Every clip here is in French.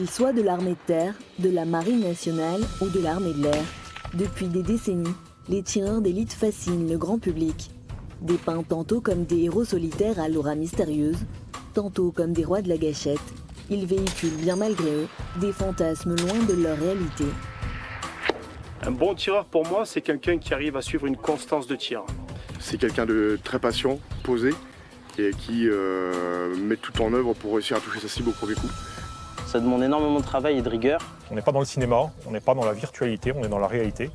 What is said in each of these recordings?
Qu'ils soient de l'armée de terre, de la marine nationale ou de l'armée de l'air, depuis des décennies, les tireurs d'élite fascinent le grand public. Dépeints tantôt comme des héros solitaires à l'aura mystérieuse, tantôt comme des rois de la gâchette, ils véhiculent bien malgré eux des fantasmes loin de leur réalité. Un bon tireur pour moi, c'est quelqu'un qui arrive à suivre une constance de tir. C'est quelqu'un de très patient, posé, et qui met tout en œuvre pour réussir à toucher sa cible au premier coup. Ça demande énormément de travail et de rigueur. On n'est pas dans le cinéma, on n'est pas dans la virtualité, on est dans la réalité.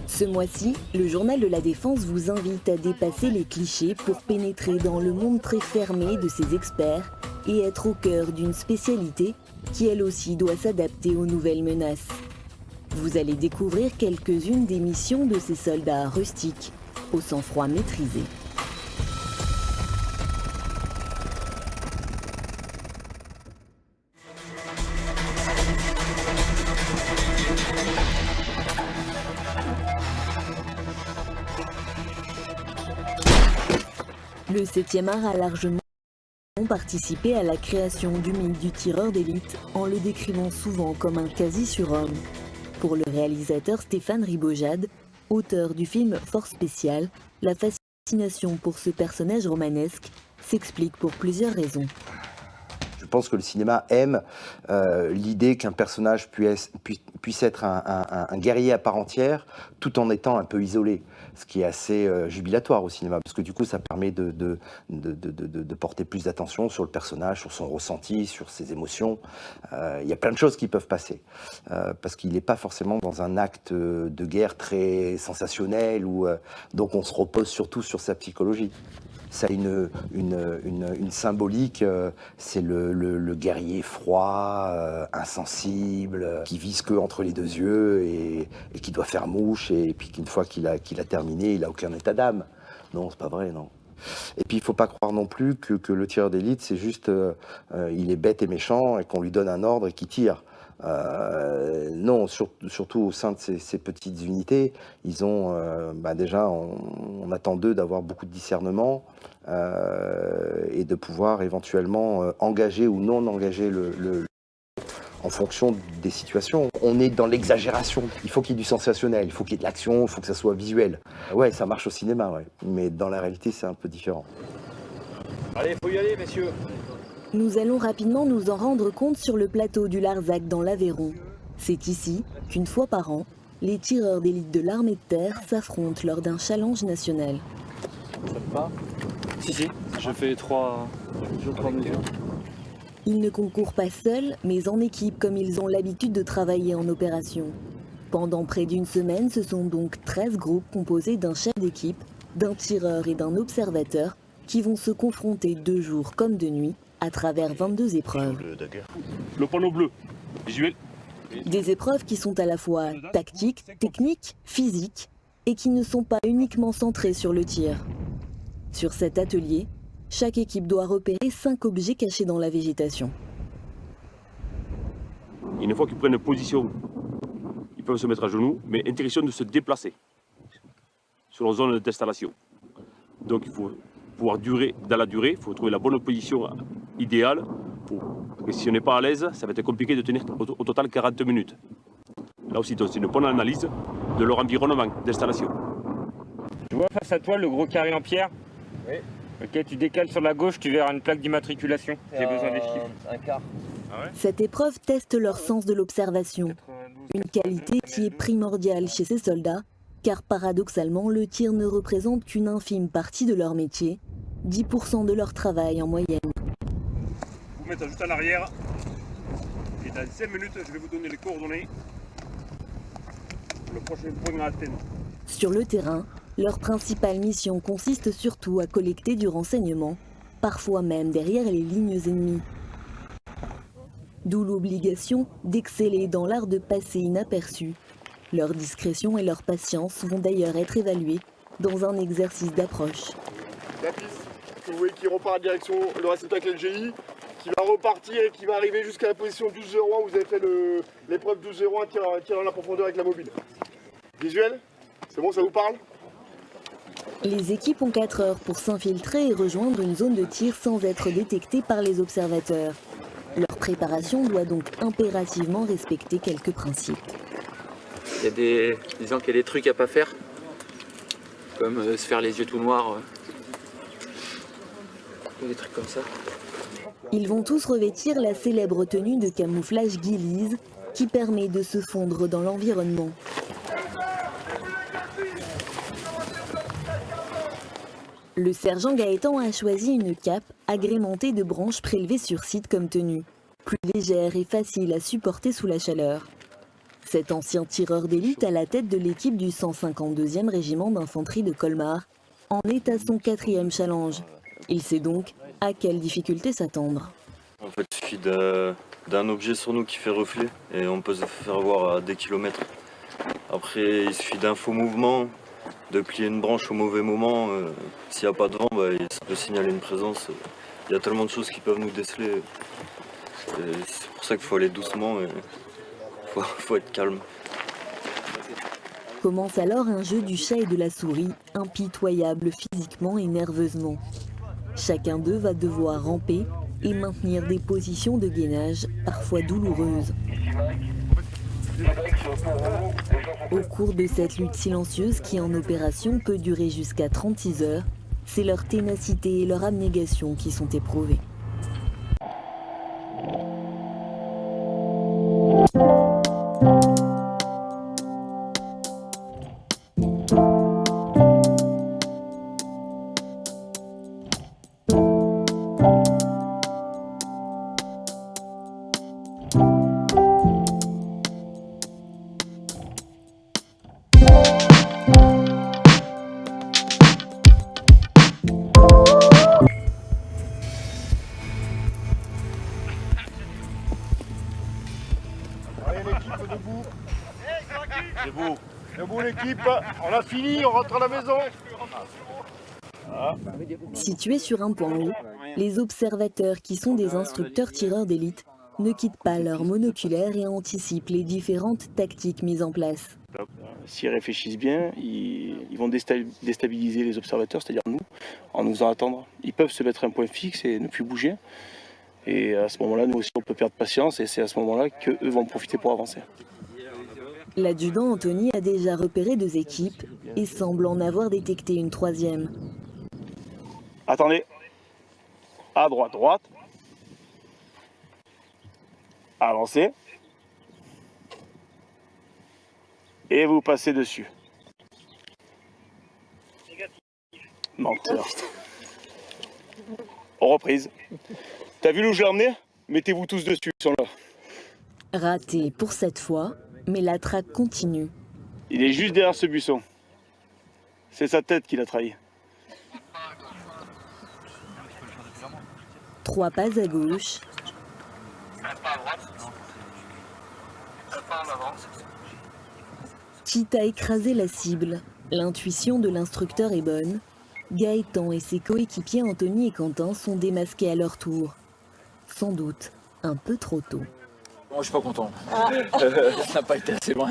Ce mois-ci, le Journal de la Défense vous invite à dépasser les clichés pour pénétrer dans le monde très fermé de ses experts et être au cœur d'une spécialité qui elle aussi doit s'adapter aux nouvelles menaces. Vous allez découvrir quelques-unes des missions de ces soldats rustiques, au sang-froid maîtrisé. Le 7e art a largement participé à la création du mythe du tireur d'élite en le décrivant souvent comme un quasi-surhomme. Pour le réalisateur Stéphane Ribojad, auteur du film Force Spéciale, la fascination pour ce personnage romanesque s'explique pour plusieurs raisons. Je pense que le cinéma aime l'idée qu'un personnage puisse être un guerrier à part entière tout en étant un peu isolé, ce qui est assez jubilatoire au cinéma, parce que du coup ça permet de porter plus d'attention sur le personnage, sur son ressenti, sur ses émotions. Il y a plein de choses qui peuvent passer, parce qu'il n'est pas forcément dans un acte de guerre très sensationnel, donc on se repose surtout sur sa psychologie. Ça a une symbolique, c'est le guerrier froid, insensible, qui vise que entre les deux yeux et qui doit faire mouche, et puis qu'une fois qu'il a terminé, il n'a aucun état d'âme. Non, c'est pas vrai, non. Et puis il ne faut pas croire non plus que le tireur d'élite, c'est juste, il est bête et méchant et qu'on lui donne un ordre et qu'il tire. Non, surtout au sein de ces petites unités, ils ont déjà, on attend d'eux d'avoir beaucoup de discernement et de pouvoir éventuellement engager ou non engager en fonction des situations. On est dans l'exagération. Il faut qu'il y ait du sensationnel, il faut qu'il y ait de l'action, il faut que ça soit visuel. Ouais, ça marche au cinéma, ouais. Mais dans la réalité, c'est un peu différent. Allez, faut y aller, messieurs. Nous allons rapidement nous en rendre compte sur le plateau du Larzac dans l'Aveyron. C'est ici qu'une fois par an, les tireurs d'élite de l'armée de terre s'affrontent lors d'un challenge national. Ça te va ? Si, je fais 3 mesures. Ils ne concourent pas seuls, mais en équipe comme ils ont l'habitude de travailler en opération. Pendant près d'une semaine, ce sont donc 13 groupes composés d'un chef d'équipe, d'un tireur et d'un observateur qui vont se confronter de jour comme de nuit à travers 22 épreuves. Le panneau bleu, visuel. Des épreuves qui sont à la fois tactiques, techniques, physiques et qui ne sont pas uniquement centrées sur le tir. Sur cet atelier, chaque équipe doit repérer 5 objets cachés dans la végétation. Une fois qu'ils prennent position, ils peuvent se mettre à genoux, mais interdiction de se déplacer sur leur zone d'installation. Donc il faut pouvoir durer dans la durée, il faut trouver la bonne position idéale. Parce que si on n'est pas à l'aise, ça va être compliqué de tenir au total 40 minutes. Là aussi, c'est une bonne analyse de leur environnement d'installation. Tu vois face à toi le gros carré en pierre ? Oui. Ok, tu décales sur la gauche, tu verras une plaque d'immatriculation. J'ai besoin des chiffres. Un quart. Ah ouais ? Cette épreuve teste leur sens de l'observation, une qualité qui est primordiale chez ces soldats, car paradoxalement, le tir ne représente qu'une infime partie de leur métier, 10% de leur travail en moyenne. Vous mettez juste en arrière. Et dans 5 minutes, je vais vous donner les coordonnées. Le prochain point à atteindre. Sur le terrain, leur principale mission consiste surtout à collecter du renseignement, parfois même derrière les lignes ennemies. D'où l'obligation d'exceller dans l'art de passer inaperçu. Leur discrétion et leur patience vont d'ailleurs être évaluées dans un exercice d'approche. La piste, que vous voyez qui repart à direction le réceptacle LGI, qui va repartir et qui va arriver jusqu'à la position 12-01 où vous avez fait l'épreuve 12-01, tir dans la profondeur avec la mobile. Visuel ? C'est bon, ça vous parle ? Les équipes ont 4 heures pour s'infiltrer et rejoindre une zone de tir sans être détectées par les observateurs. Leur préparation doit donc impérativement respecter quelques principes. Il y a disons qu'il y a des trucs à pas faire, comme se faire les yeux tout noirs, des trucs comme ça. Ils vont tous revêtir la célèbre tenue de camouflage ghillie qui permet de se fondre dans l'environnement. Le sergent Gaëtan a choisi une cape agrémentée de branches prélevées sur site comme tenue, plus légère et facile à supporter sous la chaleur. Cet ancien tireur d'élite à la tête de l'équipe du 152e régiment d'infanterie de Colmar en est à son 4e challenge. Il sait donc à quelle difficulté s'attendre. En fait, il suffit d'un objet sur nous qui fait reflet et on peut se faire voir à des kilomètres. Après, il suffit d'un faux mouvement, de plier une branche au mauvais moment. S'il n'y a pas de vent, ça peut signaler une présence. Il y a tellement de choses qui peuvent nous déceler. C'est pour ça qu'il faut aller doucement et faut être calme. Commence alors un jeu du chat et de la souris, impitoyable physiquement et nerveusement. Chacun d'eux va devoir ramper et maintenir des positions de gainage parfois douloureuses. Au cours de cette lutte silencieuse qui en opération peut durer jusqu'à 36 heures, c'est leur ténacité et leur abnégation qui sont éprouvées. Allez l'équipe, debout. Debout l'équipe, on a fini, on rentre à la maison. Situés sur un point haut, les observateurs qui sont des instructeurs tireurs d'élite ne quittent pas leur monoculaire et anticipent les différentes tactiques mises en place. S'ils réfléchissent bien, ils vont déstabiliser les observateurs, c'est-à-dire nous, en nous faisant attendre. Ils peuvent se mettre à un point fixe et ne plus bouger. Et à ce moment-là, nous aussi, on peut perdre patience et c'est à ce moment-là qu'eux vont profiter pour avancer. L'adjudant Anthony a déjà repéré 2 équipes et semble en avoir détecté une 3e. Attendez. À droite, droite. Avancez. Et vous passez dessus. Menteur. Reprise. T'as vu où je l'ai emmené? Mettez-vous tous dessus, ils sont là. Raté pour cette fois, mais la traque continue. Il est juste derrière ce buisson. C'est sa tête qui l'a trahi. 3 pas à gauche. Quitte à écraser la cible, l'intuition de l'instructeur est bonne. Gaëtan et ses coéquipiers Anthony et Quentin sont démasqués à leur tour. Sans doute un peu trop tôt. Moi, je suis pas content. Ça n'a pas été assez loin.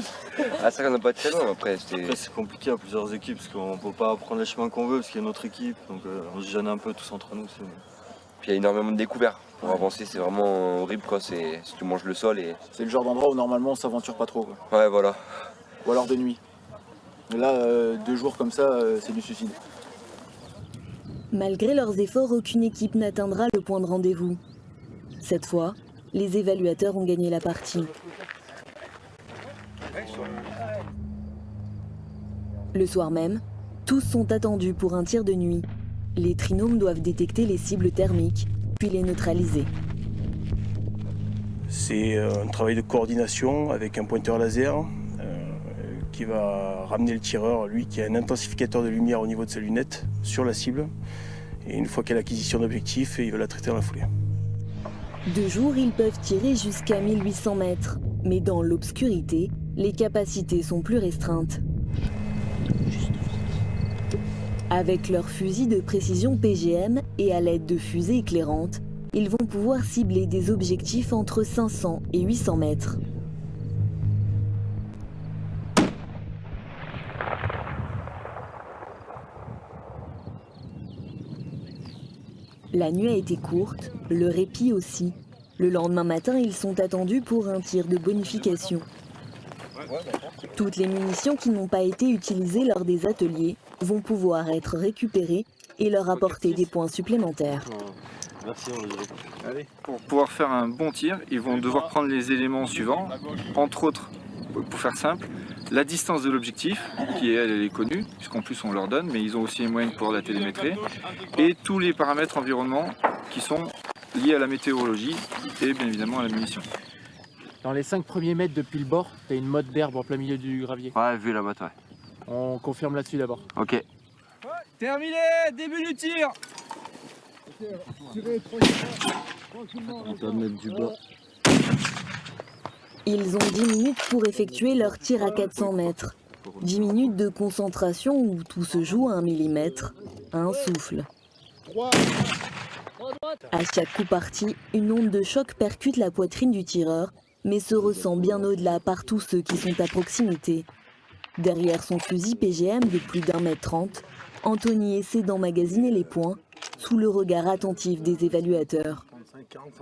Ah, ça n'a pas été loin après. C'est compliqué à plusieurs équipes parce qu'on peut pas prendre les chemins qu'on veut parce qu'il y a une autre équipe. Donc on se gêne un peu tous entre nous. Puis il y a énormément de découvertes. Pour avancer, c'est vraiment horrible quoi. Tu manges le sol et. C'est le genre d'endroit où normalement on s'aventure pas trop. Quoi. Ouais, voilà. Ou alors de nuit. Et là, 2 jours comme ça, c'est du suicide. Malgré leurs efforts, aucune équipe n'atteindra le point de rendez-vous. Cette fois, les évaluateurs ont gagné la partie. Le soir même, tous sont attendus pour un tir de nuit. Les trinômes doivent détecter les cibles thermiques, puis les neutraliser. C'est un travail de coordination avec un pointeur laser qui va ramener le tireur, lui qui a un intensificateur de lumière au niveau de sa lunette, sur la cible. Et une fois qu'il a l'acquisition d'objectif, il va la traiter dans la foulée. De jour, ils peuvent tirer jusqu'à 1800 mètres. Mais dans l'obscurité, les capacités sont plus restreintes. Avec leurs fusils de précision PGM et à l'aide de fusées éclairantes, ils vont pouvoir cibler des objectifs entre 500 et 800 mètres. La nuit a été courte, le répit aussi. Le lendemain matin, ils sont attendus pour un tir de bonification. Toutes les munitions qui n'ont pas été utilisées lors des ateliers vont pouvoir être récupérées et leur apporter des points supplémentaires. Merci, allez. Pour pouvoir faire un bon tir, ils vont devoir prendre les éléments suivants, entre autres, pour faire simple, la distance de l'objectif, qui elle est connue, puisqu'en plus on leur donne, mais ils ont aussi les moyens pour la télémétrer, et tous les paramètres environnement qui sont liés à la météorologie et bien évidemment à la munition. Dans les 5 premiers mètres depuis le bord, tu as une motte d'herbe en plein milieu du gravier. Ouais, vu la botte, ouais. On confirme là-dessus d'abord. Ok. Terminé, début du tir. On va mettre du bas. Ils ont 10 minutes pour effectuer leur tir à 400 mètres. 10 minutes de concentration où tout se joue à 1 millimètre, à un souffle. À chaque coup parti, une onde de choc percute la poitrine du tireur, mais se ressent bien au-delà par tous ceux qui sont à proximité. Derrière son fusil PGM de plus d'1,30 m, Anthony essaie d'emmagasiner les points sous le regard attentif des évaluateurs.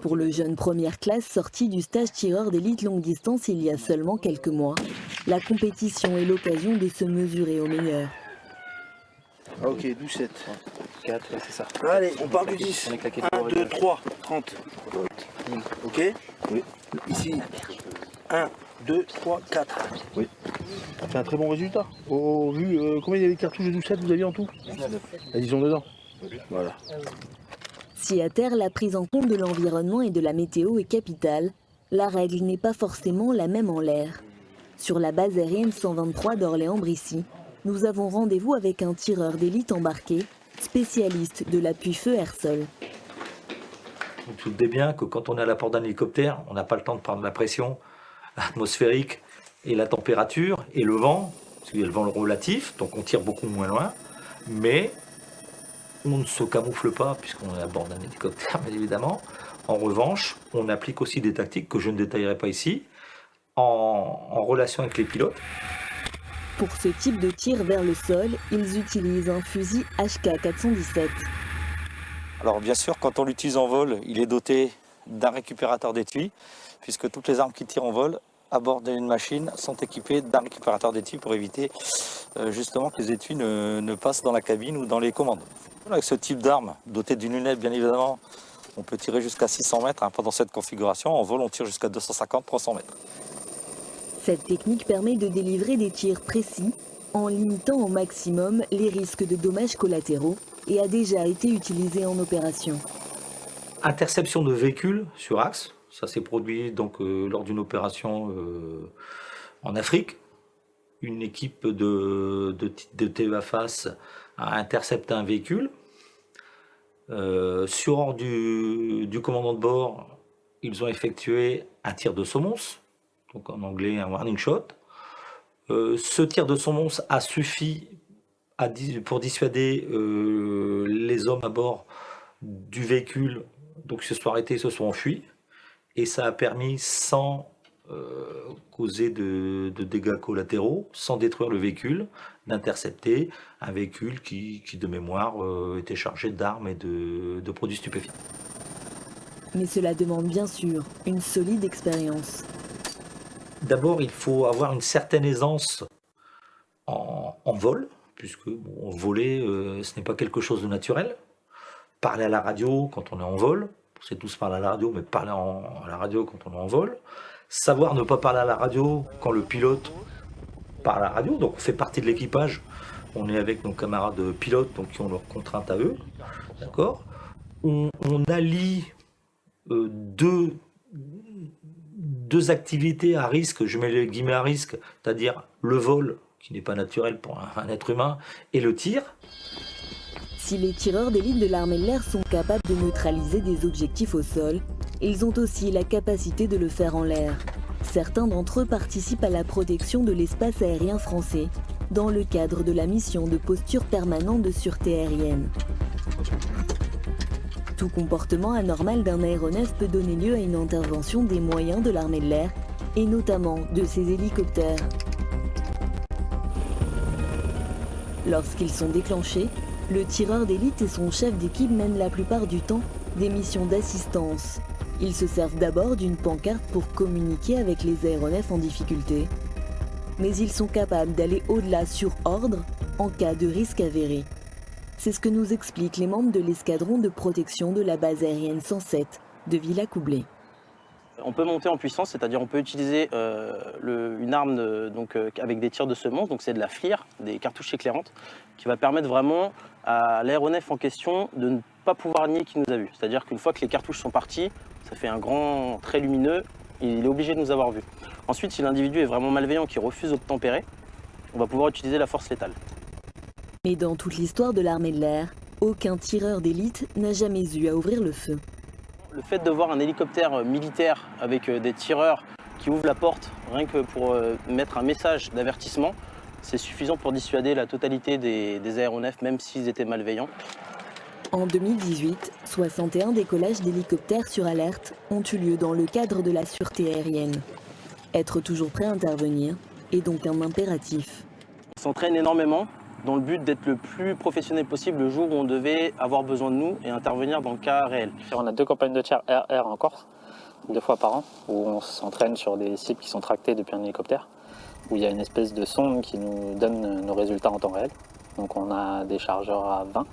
Pour le jeune première classe sorti du stage tireur d'élite longue distance il y a seulement quelques mois, la compétition est l'occasion de se mesurer au meilleur. Ok, 12-7. 4, c'est ça. Allez, on part du 10. 1, 2, 3, 30. Ok? Oui. Ici, 1, 2, 3, 4. Oui. C'est un très bon résultat. Au vu, combien il y avait de cartouches de 12-7 vous aviez en tout? 19. Ils sont dedans. Voilà. Si à terre la prise en compte de l'environnement et de la météo est capitale, la règle n'est pas forcément la même en l'air. Sur la base aérienne 123 d'Orléans-Brissy, nous avons rendez-vous avec un tireur d'élite embarqué, spécialiste de l'appui-feu air-sol. Vous vous doutez bien que quand on est à la porte d'un hélicoptère, on n'a pas le temps de prendre la pression atmosphérique et la température et le vent, parce qu'il y a le vent relatif, donc on tire beaucoup moins loin, mais on ne se camoufle pas puisqu'on est à bord d'un hélicoptère, bien évidemment. En revanche, on applique aussi des tactiques que je ne détaillerai pas ici, en relation avec les pilotes. Pour ce type de tir vers le sol, ils utilisent un fusil HK417. Alors bien sûr, quand on l'utilise en vol, il est doté d'un récupérateur d'étui, puisque toutes les armes qui tirent en vol à bord d'une machine sont équipées d'un récupérateur d'étui pour éviter justement que les étuis ne passent dans la cabine ou dans les commandes. Avec ce type d'arme, doté d'une lunette bien évidemment, on peut tirer jusqu'à 600 mètres pendant cette configuration. En vol, on tire jusqu'à 250-300 mètres. Cette technique permet de délivrer des tirs précis en limitant au maximum les risques de dommages collatéraux et a déjà été utilisée en opération. Interception de véhicules sur axe, ça s'est produit donc lors d'une opération en Afrique. Une équipe de TEAFAS a intercepté un véhicule. Sur ordre du commandant de bord, ils ont effectué un tir de semonce, donc en anglais un warning shot. Ce tir de semonce a suffi pour dissuader les hommes à bord du véhicule, donc ils se sont arrêtés, ils se sont enfuis, et ça a permis, sans causer de dégâts collatéraux, sans détruire le véhicule, d'intercepter un véhicule qui de mémoire était chargé d'armes et de produits stupéfiants. Mais cela demande bien sûr une solide expérience. D'abord, il faut avoir une certaine aisance en vol, puisque voler, ce n'est pas quelque chose de naturel. Parler à la radio quand on est en vol, on sait tous parler à la radio, mais parler à la radio quand on est en vol. Savoir ne pas parler à la radio quand le pilote parle à la radio, donc on fait partie de l'équipage. On est avec nos camarades pilotes, donc qui ont leurs contraintes à eux. D'accord ? On allie deux activités à risque, je mets les guillemets à risque, c'est-à-dire le vol, qui n'est pas naturel pour un être humain, et le tir. Si les tireurs d'élite de l'armée de l'air sont capables de neutraliser des objectifs au sol, ils ont aussi la capacité de le faire en l'air. Certains d'entre eux participent à la protection de l'espace aérien français, dans le cadre de la mission de posture permanente de sûreté aérienne. Tout comportement anormal d'un aéronef peut donner lieu à une intervention des moyens de l'armée de l'air, et notamment de ses hélicoptères. Lorsqu'ils sont déclenchés, le tireur d'élite et son chef d'équipe mènent la plupart du temps des missions d'assistance, Ils se servent d'abord d'une pancarte pour communiquer avec les aéronefs en difficulté. Mais ils sont capables d'aller au-delà sur ordre en cas de risque avéré. C'est ce que nous expliquent les membres de l'escadron de protection de la base aérienne 107 de Villacoublay. On peut monter en puissance, c'est-à-dire on peut utiliser une arme avec des tirs de semonce, donc c'est de la FLIR, des cartouches éclairantes, qui va permettre vraiment à l'aéronef en question de ne pas pouvoir nier qu'il nous a vus. C'est-à-dire qu'une fois que les cartouches sont parties, ça fait un grand trait lumineux, il est obligé de nous avoir vus. Ensuite, si l'individu est vraiment malveillant, qui refuse d'obtempérer, on va pouvoir utiliser la force létale. Mais dans toute l'histoire de l'armée de l'air, aucun tireur d'élite n'a jamais eu à ouvrir le feu. Le fait de voir un hélicoptère militaire avec des tireurs qui ouvrent la porte, rien que pour mettre un message d'avertissement, c'est suffisant pour dissuader la totalité des aéronefs, même s'ils étaient malveillants. En 2018, 61 décollages d'hélicoptères sur alerte ont eu lieu dans le cadre de la sûreté aérienne. Être toujours prêt à intervenir est donc un impératif. On s'entraîne énormément dans le but d'être le plus professionnel possible le jour où on devait avoir besoin de nous et intervenir dans le cas réel. On a 2 campagnes de tir air en Corse, 2 fois par an, où on s'entraîne sur des cibles qui sont tractées depuis un hélicoptère, où il y a une espèce de sonde qui nous donne nos résultats en temps réel. Donc on a des chargeurs à 20,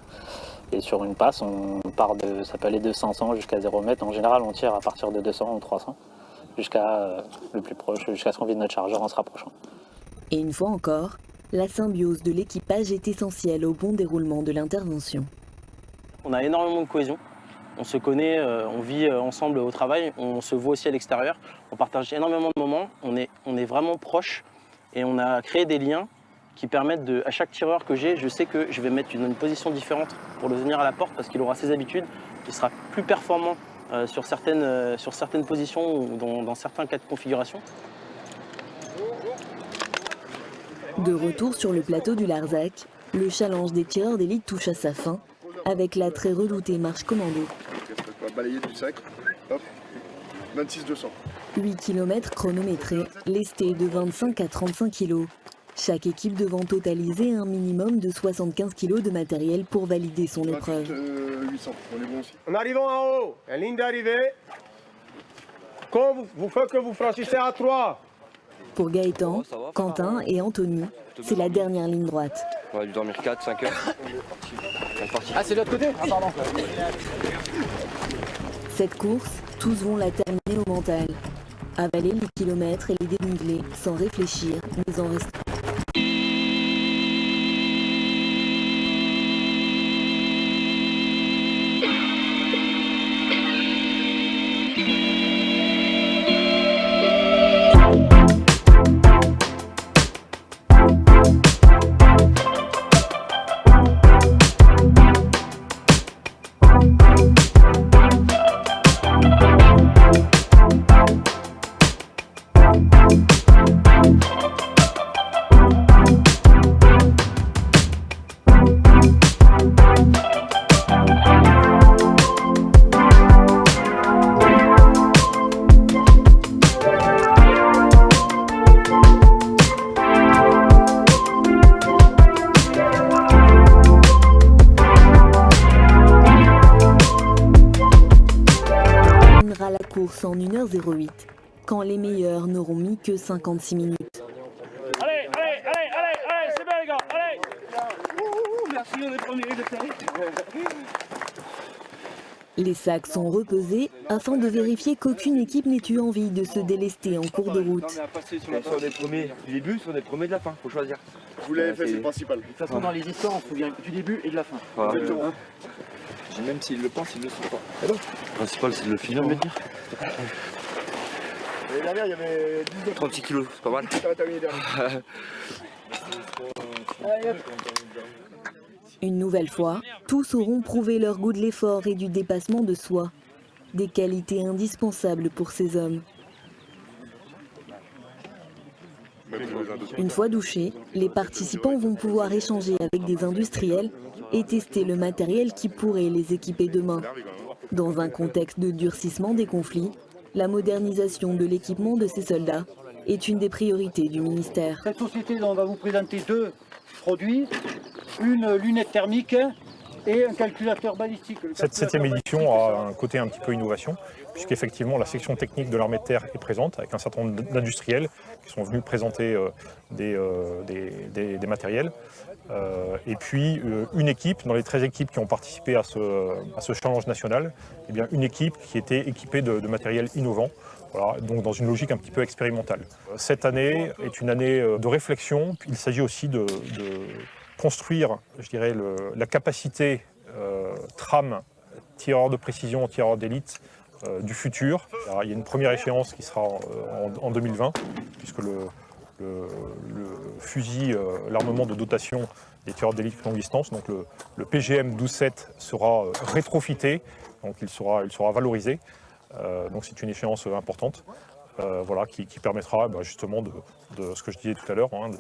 et sur une passe, on part de, ça peut aller de 500 jusqu'à 0 mètres. En général, on tire à partir de 200 ou 300, jusqu'à le plus proche, jusqu'à ce qu'on vide notre chargeur en se rapprochant. Et une fois encore, la symbiose de l'équipage est essentielle au bon déroulement de l'intervention. On a énormément de cohésion, on se connaît, on vit ensemble au travail, on se voit aussi à l'extérieur, on partage énormément de moments, on est vraiment proches et on a créé des liens qui permettent à chaque tireur que j'ai, je sais que je vais mettre une position différente pour le venir à la porte parce qu'il aura ses habitudes, il sera plus performant sur certaines positions ou dans certains cas de configuration. De retour sur le plateau du Larzac, le challenge des tireurs d'élite touche à sa fin avec la très redoutée marche commando. Balayer du sac, hop, 26-200. 8 km chronométrés, lestés de 25 à 35 kg. Chaque équipe devant totaliser un minimum de 75 kg de matériel pour valider son épreuve. 800, on est bon aussi. En arrivant en haut, la ligne d'arrivée, quand vous faites que vous franchissez à 3. Pour Gaëtan, Quentin et Anthony, c'est la dernière ligne droite. On a dû dormir 4-5 heures. Ah, c'est de l'autre côté? Ah, pardon. Cette course, tous vont la terminer au mental. Avaler les kilomètres et les dénivelés sans réfléchir, mais en restant. En 1h08, quand les meilleurs n'auront mis que 56 minutes. Allez, c'est bien les gars, allez. Merci, on est premiers, Les sacs sont repesés afin de vérifier qu'aucune équipe n'ait eu envie de se délester en cours de route. Soit des premiers du début, soit des premiers de la fin, faut choisir. Vous l'avez fait, c'est le principal. De toute façon, dans les histoires, on se souvient du début et de la fin. Voilà. Même s'ils le pensent, ils ne le sont pas. Le principal, c'est de le finir. L'année dernière, il y avait 36 kilos, c'est pas mal. Une nouvelle fois, tous auront prouvé leur goût de l'effort et du dépassement de soi. Des qualités indispensables pour ces hommes. Une fois douchés, les participants vont pouvoir échanger avec des industriels et tester le matériel qui pourrait les équiper demain. Dans un contexte de durcissement des conflits, la modernisation de l'équipement de ces soldats est une des priorités du ministère. Cette société, on va vous présenter 2 produits, une lunette thermique et un calculateur balistique. Cette 7e édition a un côté un petit peu innovation, puisqu'effectivement la section technique de l'armée de terre est présente, avec un certain nombre d'industriels qui sont venus présenter des matériels. Et puis une équipe, dans les 13 équipes qui ont participé à ce challenge national, eh bien, une équipe qui était équipée de matériel innovant, voilà, donc dans une logique un petit peu expérimentale. Cette année est une année de réflexion. Il s'agit aussi de construire, je dirais, la capacité tram, tireur de précision, tireur d'élite du futur. Alors, il y a une première échéance qui sera en 2020, puisque le fusil, l'armement de dotation des tireurs d'élite longue distance, donc le PGM 12-7 sera rétrofité, donc il sera valorisé. Donc c'est une échéance importante, voilà, qui permettra justement de ce que je disais tout à l'heure, hein,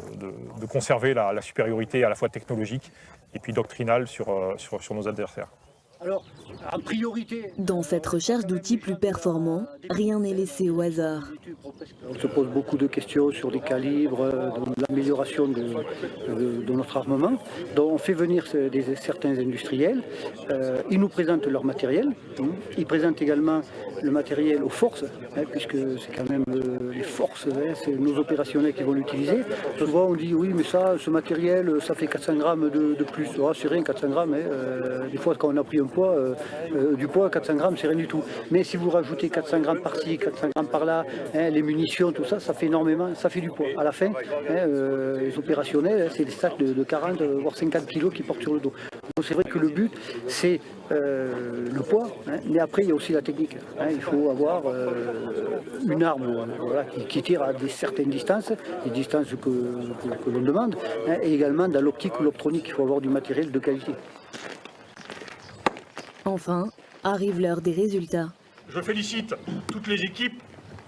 de conserver la supériorité à la fois technologique et puis doctrinale sur nos adversaires. Alors, en priorité... Dans cette recherche d'outils plus performants, rien n'est laissé au hasard. On se pose beaucoup de questions sur les calibres, l'amélioration de notre armement. Donc on fait venir certains industriels, ils nous présentent leur matériel, ils présentent également le matériel aux forces, puisque c'est quand même les forces, c'est nos opérationnels qui vont l'utiliser. Souvent on dit oui mais ce matériel ça fait 400 grammes de plus. Oh, c'est rien 400 grammes, des fois quand on a pris un poids, du poids 400 grammes c'est rien du tout. Mais si vous rajoutez 400 grammes par-ci, 400 grammes par-là, les munitions, tout ça, ça fait énormément, ça fait du poids. À la fin, les opérationnels, c'est des sacs de 40 voire 50 kilos qui portent sur le dos. Donc c'est vrai que le but c'est le poids, mais après il y a aussi la technique. Il faut avoir une arme voilà, qui tire à certaines distances, les distances que l'on demande, et également dans l'optique ou l'optronique, il faut avoir du matériel de qualité. Enfin, arrive l'heure des résultats. Je félicite toutes les équipes,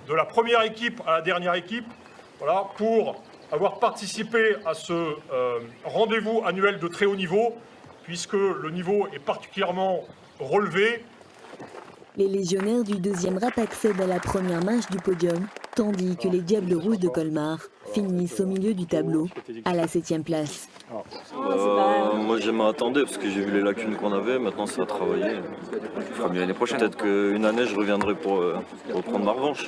de la première équipe à la dernière équipe, voilà, pour avoir participé à ce rendez-vous annuel de très haut niveau, puisque le niveau est particulièrement relevé. Les légionnaires du 2e RAP accèdent à la première marche du podium, tandis que les Diables Rouges de Colmar finissent au milieu du tableau, à la 7e place. Moi je m'attendais parce que j'ai vu les lacunes qu'on avait, maintenant ça va travailler. Il fera mieux l'année prochaine. Peut-être qu'une année je reviendrai pour reprendre ma revanche.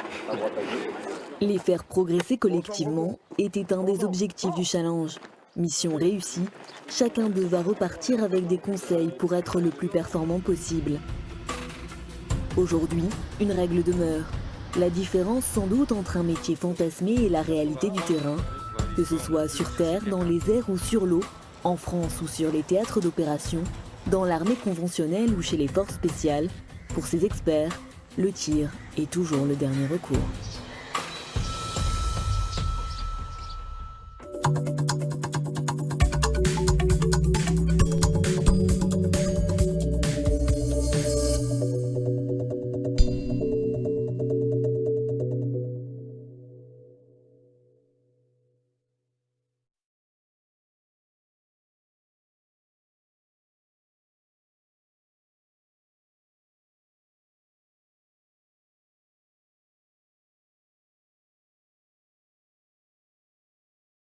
Les faire progresser collectivement était un des objectifs du challenge. Mission réussie, chacun d'eux va repartir avec des conseils pour être le plus performant possible. Aujourd'hui, une règle demeure. La différence sans doute entre un métier fantasmé et la réalité du terrain, que ce soit sur terre, dans les airs ou sur l'eau, en France ou sur les théâtres d'opération, dans l'armée conventionnelle ou chez les forces spéciales, pour ces experts, le tir est toujours le dernier recours.